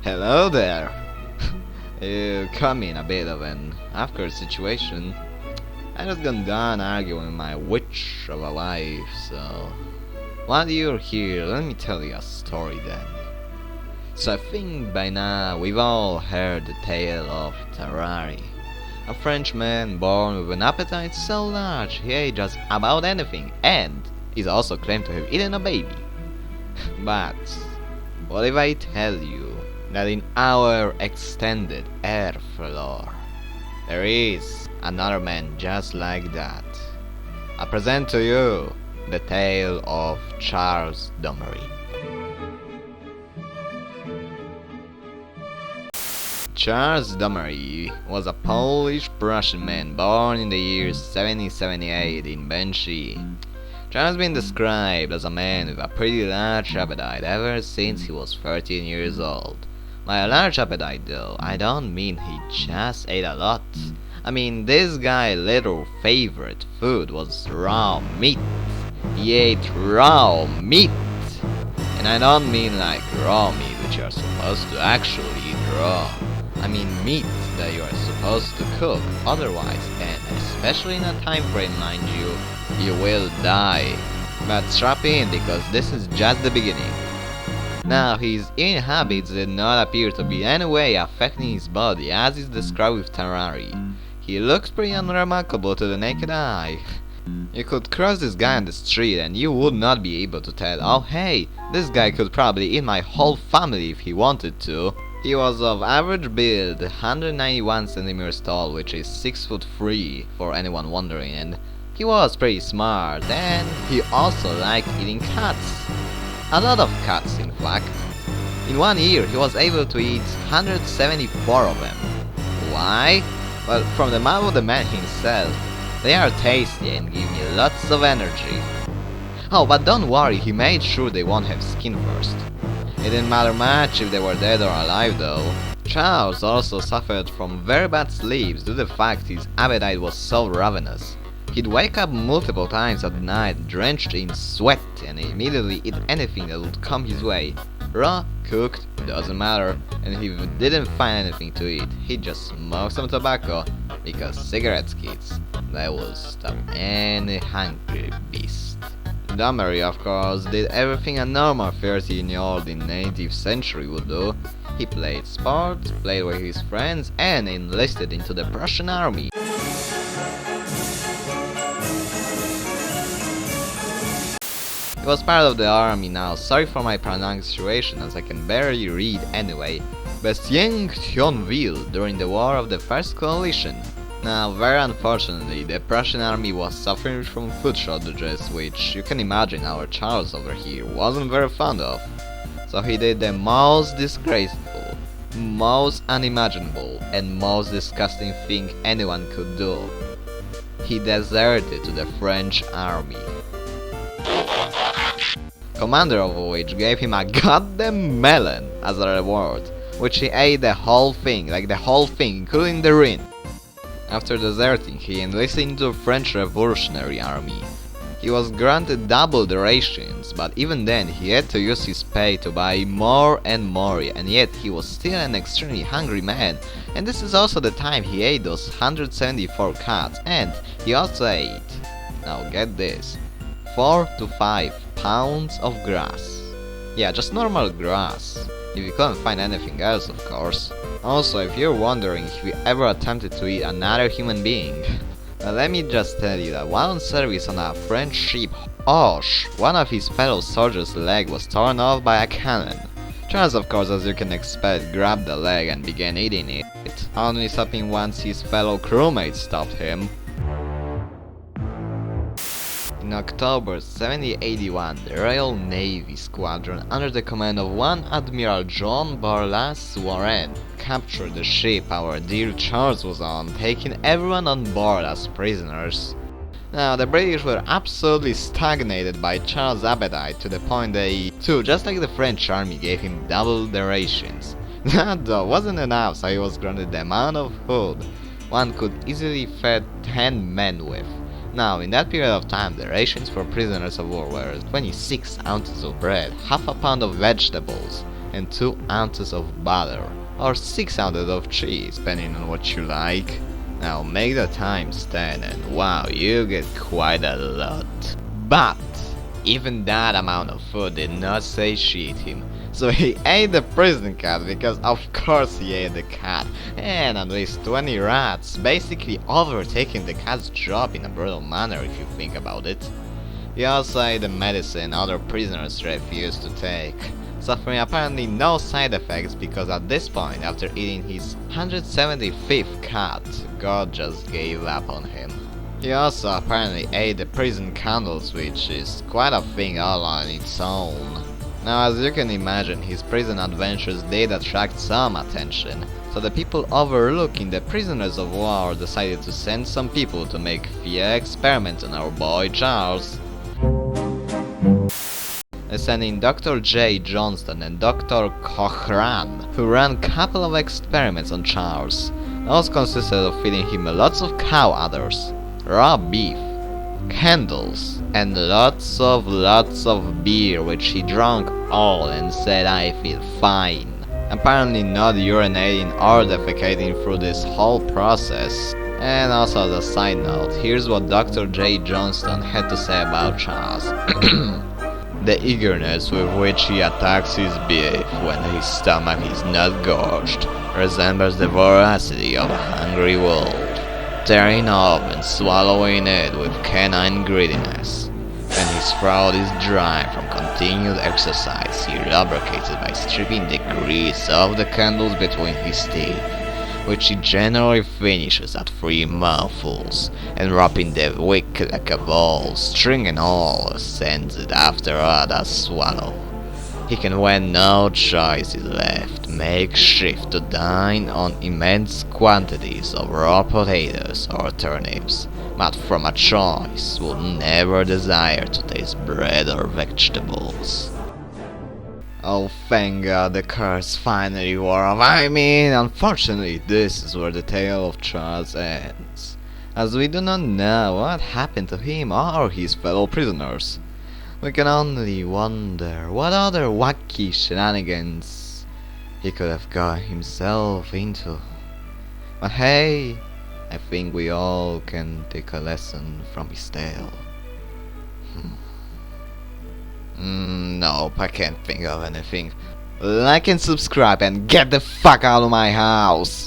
Hello there. You caught me in a bit of an awkward situation. I just got done arguing with my witch of a wife, so while you're here, let me tell you a story then. So I think by now we've all heard the tale of Terrari, a Frenchman born with an appetite so large he ate just about anything, and is also claimed to have eaten a baby. But what if I tell you that in our extended Earth lore, there is another man just like that? I present to you the tale of Charles Domery. Charles Domery was a Polish-Prussian man born in the year 1778 in Benshi. Charles has been described as a man with a pretty large appetite ever since he was 13 years old. By a large appetite though, I don't mean he just ate a lot. I mean this guy's little favorite food was raw meat. He ate raw meat! And I don't mean like raw meat which you are supposed to actually eat raw. I mean meat that you are supposed to cook otherwise, and especially in a time frame, mind you, you will die. But strap in, because this is just the beginning. Now, his eating habits did not appear to be in any way affecting his body, as is described with Terrari. He looks pretty unremarkable to the naked eye. You could cross this guy on the street and you would not be able to tell, oh hey, this guy could probably eat my whole family if he wanted to. He was of average build, 191 centimeters tall, which is 6 foot 3 for anyone wondering, and he was pretty smart, and he also liked eating cats. A lot of cats, in fact. In 1 year, he was able to eat 174 of them. Why? Well, from the mouth of the man himself, they are tasty and give me lots of energy. Oh, but don't worry, he made sure they won't have skin first. It didn't matter much if they were dead or alive though. Charles also suffered from very bad sleeps due to the fact his appetite was so ravenous. He'd wake up multiple times at night drenched in sweat and immediately eat anything that would come his way. Raw, cooked, doesn't matter, and if he didn't find anything to eat, he'd just smoke some tobacco, because cigarettes, kids, they will stop any hungry beast. Domery, of course, did everything a normal 13-year-old in the 18th century would do. He played sports, played with his friends, and enlisted into the Prussian army. He was part of the army now, sorry for my pronunciation as I can barely read anyway, Thionville during the War of the First Coalition. Now, very unfortunately, the Prussian army was suffering from food shortages, which you can imagine our Charles over here wasn't very fond of. So he did the most disgraceful, most unimaginable, and most disgusting thing anyone could do. He deserted to the French army. Commander of which gave him a goddamn melon as a reward, which he ate the whole thing, like the whole thing, including the rind. After deserting, he enlisted into the French Revolutionary Army. He was granted double the rations, but even then he had to use his pay to buy more and more, and yet he was still an extremely hungry man. And this is also the time he ate those 174 cats, and he also ate, now get this, 4 to 5 pounds of grass. Yeah, just normal grass, if you couldn't find anything else, of course. Also, if you're wondering if he ever attempted to eat another human being, well, let me just tell you that while on service on a French ship, Hoche, one of his fellow soldiers' leg was torn off by a cannon. Charles, of course, as you can expect, grabbed the leg and began eating it, only stopping once his fellow crewmate stopped him. In October 1781, the Royal Navy Squadron, under the command of one Admiral John Borlas Warren, captured the ship our dear Charles was on, taking everyone on board as prisoners. Now, the British were absolutely stagnated by Charles' appetite to the point they, too, just like the French army, gave him double the rations. That, though, wasn't enough, so he was granted the amount of food one could easily feed 10 men with. Now, in that period of time, the rations for prisoners of war were 26 ounces of bread, half a pound of vegetables, and 2 ounces of butter, or 6 ounces of cheese, depending on what you like. Now make the times 10 and wow, you get quite a lot. But even that amount of food did not satiate him, so he ate the prison cat because of course he ate the cat, and at least 20 rats, basically overtaking the cat's job in a brutal manner if you think about it. He also ate the medicine other prisoners refused to take, suffering apparently no side effects because at this point, after eating his 175th cat, God just gave up on him. He also apparently ate the prison candles, which is quite a thing all on its own. Now, as you can imagine, his prison adventures did attract some attention, so the people overlooking the prisoners of war decided to send some people to make few experiments on our boy Charles. They sent in Dr. J. Johnston and Dr. Cochran, who ran a couple of experiments on Charles. Those consisted of feeding him lots of cow udders, raw beef, candles, and lots of beer, which he drank all and said, "I feel fine." Apparently not urinating or defecating through this whole process. And also as a side note, here's what Dr. J. Johnston had to say about Charles. The eagerness with which he attacks his beef when his stomach is not gorged resembles the voracity of a hungry wolf, tearing up and swallowing it with canine greediness. When his throat is dry from continued exercise, he lubricates it by stripping the grease off the candles between his teeth, which he generally finishes at 3 mouthfuls, and wrapping the wick like a ball, string and all, sends it after other swallow. He can, when no choice is left, make shift to dine on immense quantities of raw potatoes or turnips, but from a choice would never desire to taste bread or vegetables. Oh, thank God, the curse finally wore off. I mean, unfortunately, this is where the tale of Charles ends, as we do not know what happened to him or his fellow prisoners. We can only wonder what other wacky shenanigans he could have got himself into. But hey, I think we all can take a lesson from his tale. Nope, I can't think of anything. Like and subscribe and get the fuck out of my house!